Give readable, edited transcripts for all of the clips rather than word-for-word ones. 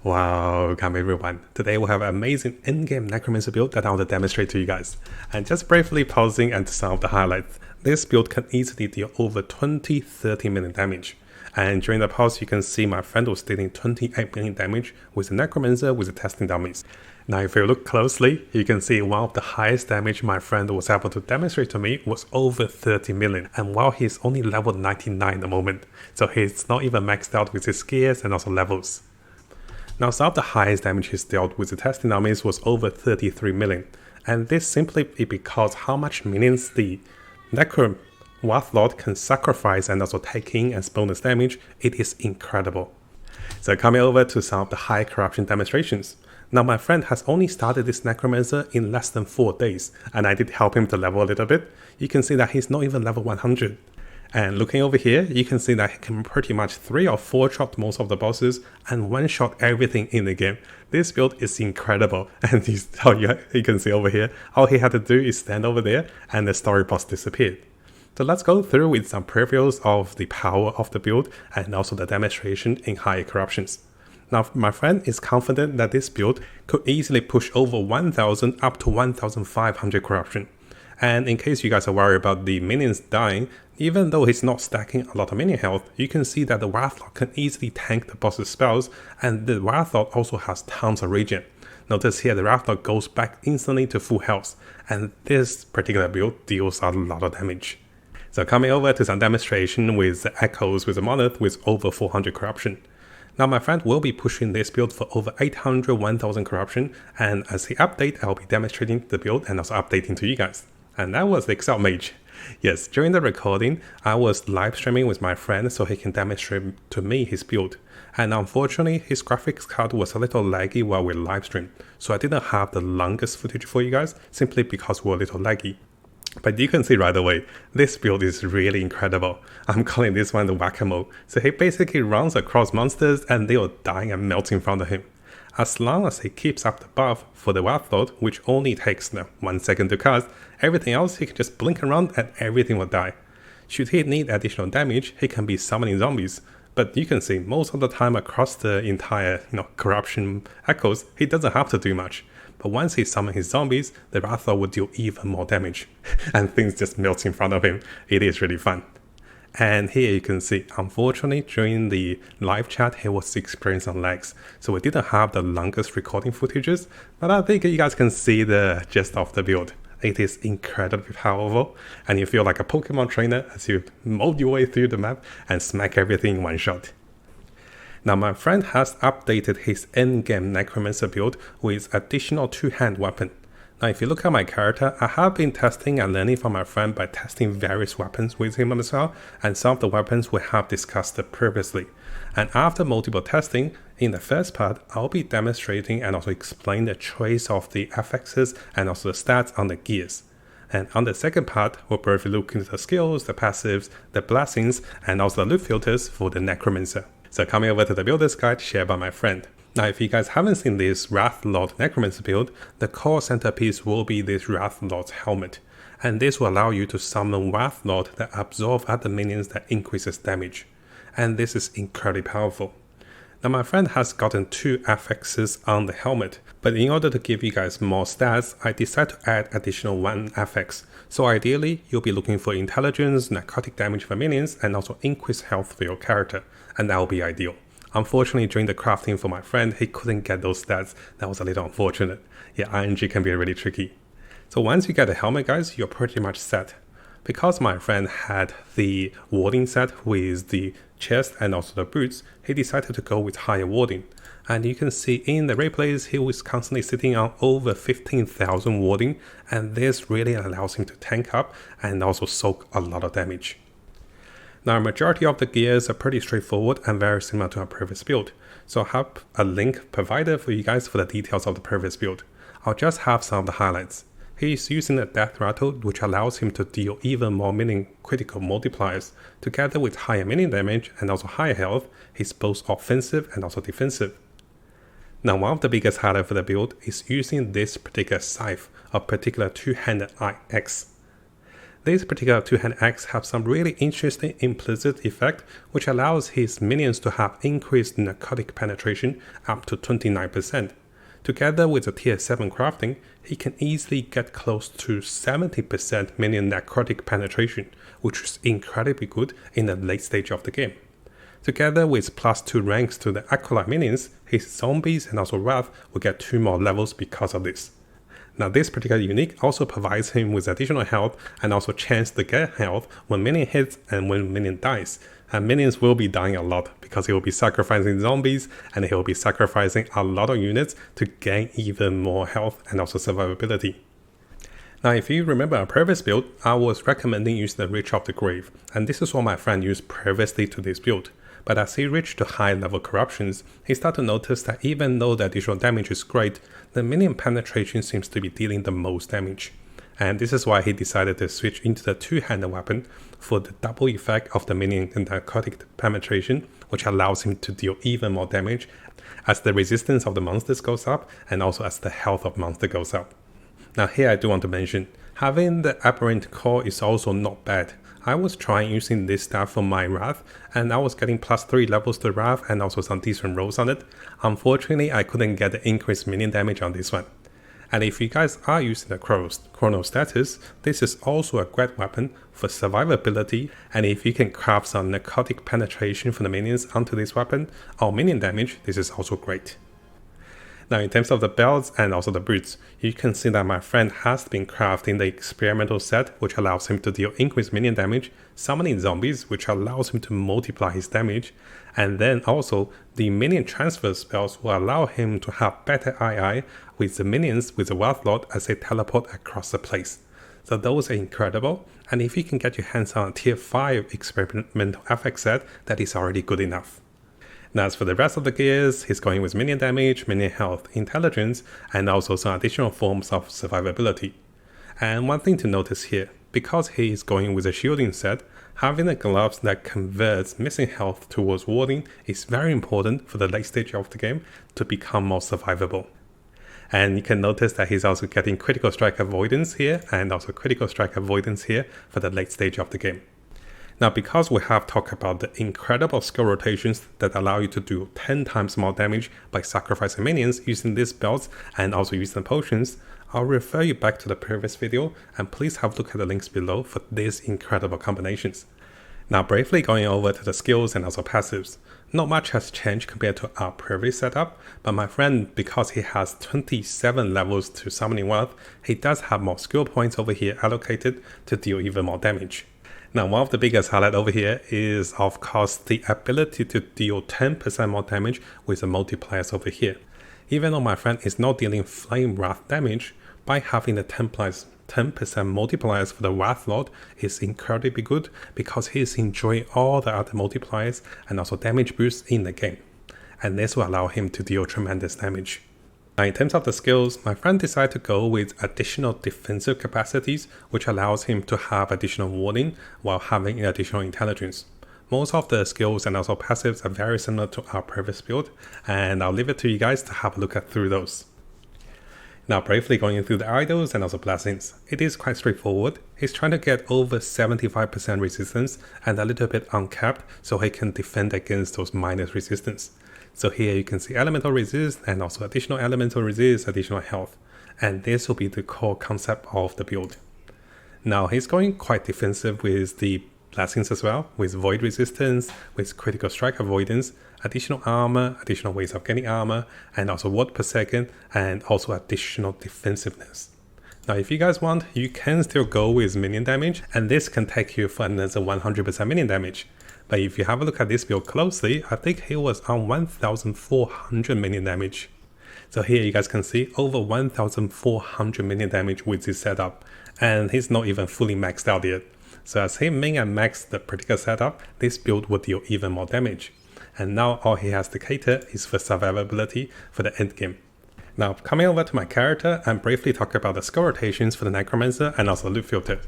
Welcome everyone. Today we have an amazing in-game Necromancer build that I want to demonstrate to you guys. And just briefly pausing and some of the highlights. This build can easily deal over 20-30 million damage. And during the pause you can see my friend was dealing 28 million damage with the Necromancer with the testing dummies. Now if you look closely, you can see one of the highest damage my friend was able to demonstrate to me was over 30 million. And while he's only level 99 at the moment, so he's not even maxed out with his gears and also levels. Now some of the highest damage he's dealt with the testing dummies was over 33 million, and this simply is because how much minions the Necro Warlock can sacrifice and also take in as bonus damage, it is incredible. So coming over to some of the high corruption demonstrations. Now my friend has only started this Necromancer in less than 4 days, and I did help him to level a little bit. You can see that he's not even level 100. And looking over here, you can see that he can pretty much 3 or 4 shot most of the bosses and 1-shot everything in the game. This build is incredible, and you can see over here, all he had to do is stand over there and the story boss disappeared. So let's go through with some previews of the power of the build and also the demonstration in high corruptions. Now my friend is confident that this build could easily push over 1000 up to 1500 corruption. And in case you guys are worried about the minions dying, even though he's not stacking a lot of minion health, you can see that the Warlock can easily tank the boss's spells, and the Warlock also has tons of regen. Notice here the Warlock goes back instantly to full health, and this particular build deals a lot of damage. So coming over to some demonstration with the Echoes with the Monolith with over 400 corruption. Now my friend will be pushing this build for over 800-1000 corruption, and as he update, I'll be demonstrating the build and also updating to you guys. And that was the Exalted Mage. Yes, during the recording, I was live streaming with my friend so he can demonstrate to me his build. And unfortunately, his graphics card was a little laggy while we live streamed, so I didn't have the longest footage for you guys, simply because we're a little laggy. But you can see right away, this build is really incredible. I'm calling this one the whack-a-mole. So he basically runs across monsters and they are dying and melting in front of him. As long as he keeps up the buff for the Wraith, which only takes 1 second to cast, everything else he can just blink around and everything will die. Should he need additional damage, he can be summoning zombies. But you can see most of the time across the entire corruption echoes, he doesn't have to do much. But once he summons his zombies, the Wraith will deal even more damage. And things just melt in front of him. It is really fun. And here you can see, unfortunately, during the live chat, he was experiencing lags. So we didn't have the longest recording footages, but I think you guys can see the gist of the build. It is incredibly powerful, and you feel like a Pokemon trainer as you mold your way through the map and smack everything in one shot. Now my friend has updated his endgame Necromancer build with additional 2-hand weapon. Now if you look at my character, I have been testing and learning from my friend by testing various weapons with him as well, and some of the weapons we have discussed previously. And after multiple testing, in the first part, I'll be demonstrating and also explain the choice of the FXs and also the stats on the gears. And on the second part, we'll briefly look into the skills, the passives, the blessings, and also the loot filters for the Necromancer. So coming over to the builder's guide shared by my friend. Now if you guys haven't seen this Wrath Lord Necromancer build, the core centerpiece will be this Wrath Lord's helmet. And this will allow you to summon Wrath Lord that absorb other minions that increases damage. And this is incredibly powerful. Now my friend has gotten 2 FXs on the helmet, but in order to give you guys more stats, I decided to add additional 1 FX. So ideally, you'll be looking for intelligence, narcotic damage for minions, and also increased health for your character, and that will be ideal. Unfortunately, during the crafting for my friend, he couldn't get those stats. That was a little unfortunate. Yeah, RNG can be really tricky. So once you get the helmet, guys, you're pretty much set. Because my friend had the warding set with the chest and also the boots, he decided to go with higher warding. And you can see in the replays, he was constantly sitting on over 15,000 warding, and this really allows him to tank up and also soak a lot of damage. Now, a majority of the gears are pretty straightforward and very similar to our previous build, so I have a link provided for you guys for the details of the previous build. I'll just have some of the highlights. He's using a death rattle, which allows him to deal even more minion critical multipliers. Together with higher minion damage and also higher health, he's both offensive and also defensive. Now one of the biggest highlights for the build is using this particular scythe, a particular 2-handed axe. This particular two-hand axe has some really interesting implicit effect which allows his minions to have increased narcotic penetration up to 29%. Together with the tier 7 crafting, he can easily get close to 70% minion necrotic penetration, which is incredibly good in the late stage of the game. Together with +2 ranks to the acolyte minions, his zombies and also Wrath will get 2 more levels because of this. Now this particular unique also provides him with additional health and also chance to get health when minion hits and when minion dies. And minions will be dying a lot because he will be sacrificing zombies and he will be sacrificing a lot of units to gain even more health and also survivability. Now if you remember our previous build, I was recommending using the Reach of the Grave, and this is what my friend used previously to this build. But as he reached to high level corruptions, he started to notice that even though the additional damage is great, the minion penetration seems to be dealing the most damage. And this is why he decided to switch into the two-handed weapon for the double effect of the minion narcotic penetration, which allows him to deal even more damage as the resistance of the monsters goes up and also as the health of monster goes up. Now here I do want to mention, having the aberrant core is also not bad. I was trying using this staff for my Wrath, and I was getting +3 levels to Wrath and also some decent rolls on it. Unfortunately, I couldn't get the increased minion damage on this one. And if you guys are using the Chrono status, this is also a great weapon for survivability, and if you can craft some narcotic penetration from the minions onto this weapon or minion damage, this is also great. Now in terms of the belts and also the boots, you can see that my friend has been crafting the experimental set, which allows him to deal increased minion damage, summoning zombies, which allows him to multiply his damage, and then also the minion transfer spells will allow him to have better II with the minions with the Wealth Lord as they teleport across the place. So those are incredible, and if you can get your hands on a tier 5 experimental effect set, that is already good enough. Now as for the rest of the gears, he's going with minion damage, minion health, intelligence, and also some additional forms of survivability. And one thing to notice here, because he is going with a shielding set, having the gloves that converts missing health towards warding is very important for the late stage of the game to become more survivable. And you can notice that he's also getting critical strike avoidance here and also critical strike avoidance here for the late stage of the game. Now because we have talked about the incredible skill rotations that allow you to do 10 times more damage by sacrificing minions using these belts and also using potions, I'll refer you back to the previous video and please have a look at the links below for these incredible combinations. Now briefly going over to the skills and also passives. Not much has changed compared to our previous setup, but my friend, because he has 27 levels to summoning wealth, he does have more skill points over here allocated to deal even more damage. Now one of the biggest highlight over here is of course the ability to deal 10% more damage with the multipliers over here. Even though my friend is not dealing flame wrath damage, by having the 10% multipliers for the Wrath Lord is incredibly good because he is enjoying all the other multipliers and also damage boosts in the game. And this will allow him to deal tremendous damage. Now in terms of the skills, my friend decided to go with additional defensive capacities, which allows him to have additional warding while having additional intelligence. Most of the skills and also passives are very similar to our previous build, and I'll leave it to you guys to have a look at through those. Now briefly going through the idols and also blessings, it is quite straightforward. He's trying to get over 75% resistance and a little bit uncapped so he can defend against those minus resistance. So here you can see elemental resist and also additional elemental resist, additional health. And this will be the core concept of the build. Now he's going quite defensive with the blessings as well, with void resistance, with critical strike avoidance, additional armor, additional ways of getting armor, and also ward per second, and also additional defensiveness. Now if you guys want, you can still go with minion damage, and this can take you for another 100% minion damage. But if you have a look at this build closely, I think he was on 1400 minion damage. So here you guys can see over 1400 minion damage with this setup, and he's not even fully maxed out yet. So as he min and max the particular setup, this build will deal even more damage. And now all he has to cater is for survivability for the endgame. Now coming over to my character and briefly talk about the skill rotations for the Necromancer and also loot filter.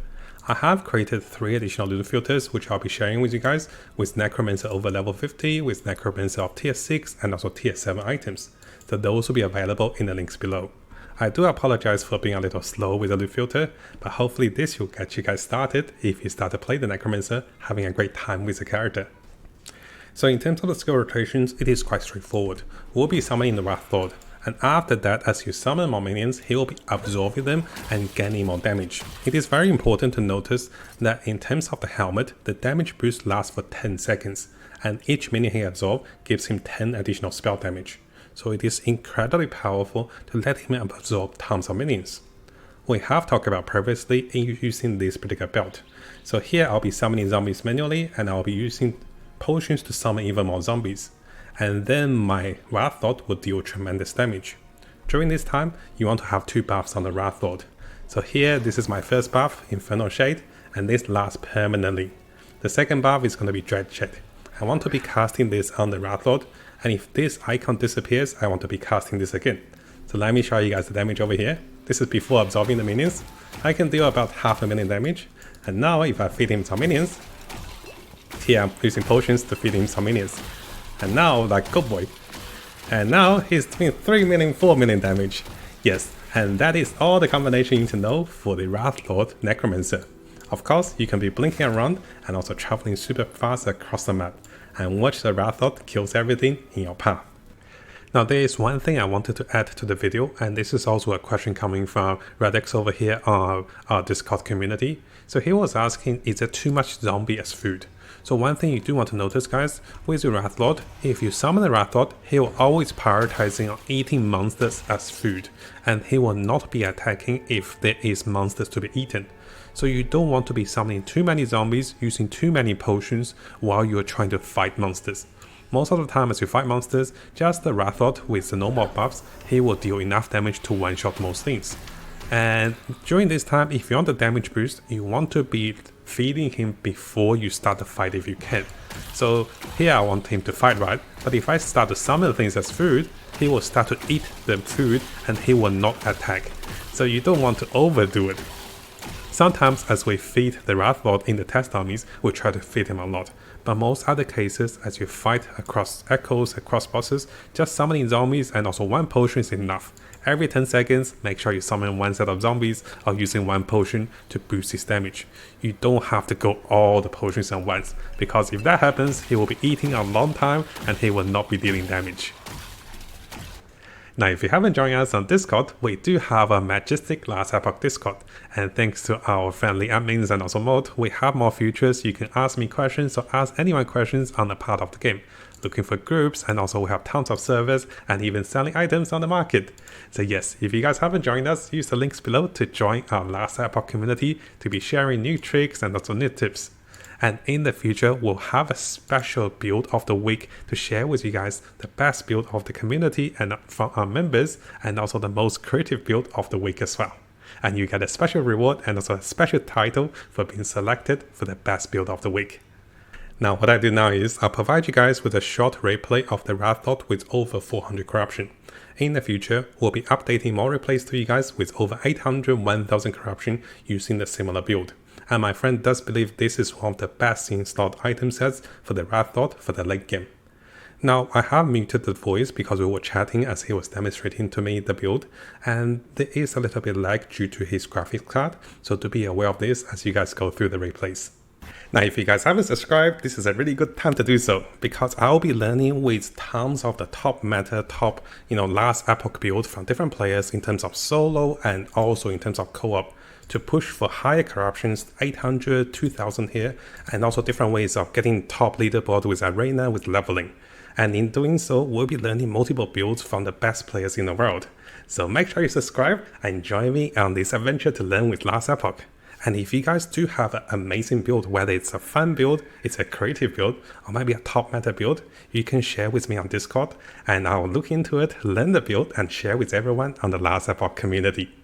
I have created 3 additional loot filters which I'll be sharing with you guys, with Necromancer over level 50, with Necromancer of tier 6 and also tier 7 items. So those will be available in the links below. I do apologize for being a little slow with the loot filter, but hopefully this will get you guys started if you start to play the Necromancer, having a great time with the character. So in terms of the skill rotations, it is quite straightforward. We'll be summoning the Wrath Lord, and after that, as you summon more minions, he will be absorbing them and gaining more damage. It is very important to notice that in terms of the helmet, the damage boost lasts for 10 seconds, and each minion he absorbs gives him 10 additional spell damage. So it is incredibly powerful to let him absorb tons of minions. We have talked about previously using this particular belt. So here I'll be summoning zombies manually, and I'll be using potions to summon even more zombies. And then my Wrath Lord will deal tremendous damage. During this time, you want to have 2 buffs on the Wrath Lord. So here, this is my first buff, Infernal Shade, and this lasts permanently. The second buff is going to be Dread Shade. I want to be casting this on the Wrath Lord, and if this icon disappears, I want to be casting this again. So let me show you guys the damage over here. This is before absorbing the minions. I can deal about 500,000 damage, and now if I feed him some minions, here I'm using potions to feed him some minions. And now, like, good boy. And now he's doing 3 million, 4 million damage. Yes, and that is all the combination you need to know for the Wrath Lord Necromancer. Of course, you can be blinking around and also traveling super fast across the map, and watch the Wrath Lord kills everything in your path. Now there is one thing I wanted to add to the video, and this is also a question coming from Radix over here on our Discord community. So he was asking, is there too much zombie as food? So one thing you do want to notice, guys, with your Wrath Lord, if you summon the Wrath Lord, he will always prioritizing on eating monsters as food, and he will not be attacking if there is monsters to be eaten. So you don't want to be summoning too many zombies using too many potions while you are trying to fight monsters. Most of the time as you fight monsters, just the Wrath Lord with the normal buffs, he will deal enough damage to one-shot most things. And during this time, if you want the damage boost, you want to be feeding him before you start the fight if you can. So here I want him to fight, right? But if I start to summon things as food, he will start to eat the food and he will not attack. So you don't want to overdo it. Sometimes as we feed the Wrath Lord in the test armies, we try to feed him a lot. But most other cases, as you fight across echoes, across bosses, just summoning zombies and also 1 potion is enough. Every 10 seconds, make sure you summon 1 set of zombies or using 1 potion to boost his damage. You don't have to go all the potions at once, because if that happens, he will be eating a long time and he will not be dealing damage. Now if you haven't joined us on Discord, we do have a majestic Last Epoch Discord, and thanks to our friendly admins and also mod, we have more features. You can ask me questions or ask anyone questions on the part of the game, looking for groups, and also we have tons of servers and even selling items on the market. So yes, if you guys haven't joined us, use the links below to join our Last Epoch community to be sharing new tricks and also new tips. And in the future, we'll have a special build of the week to share with you guys the best build of the community and from our members, and also the most creative build of the week as well. And you get a special reward and also a special title for being selected for the best build of the week. Now what I do now is I'll provide you guys with a short replay of the Wrath Lord with over 400 corruption. In the future, we'll be updating more replays to you guys with over 800, 1000 corruption using the similar build. And my friend does believe this is one of the best installed item sets for the Wrath Lord for the late game. Now I have muted the voice because we were chatting as he was demonstrating to me the build, and there is a little bit lag due to his graphics card, so do be aware of this as you guys go through the replays. Now if you guys haven't subscribed, this is a really good time to do so, because I'll be learning with tons of the top meta, top Last Epoch build from different players in terms of solo and also in terms of co-op, to push for higher corruptions, 800, 2000 here, and also different ways of getting top leaderboard with arena with leveling. And in doing so, we'll be learning multiple builds from the best players in the world. So make sure you subscribe and join me on this adventure to learn with Last Epoch. And if you guys do have an amazing build, whether it's a fun build, it's a creative build, or maybe a top meta build, you can share with me on Discord, and I'll look into it, learn the build, and share with everyone on the Last Epoch community.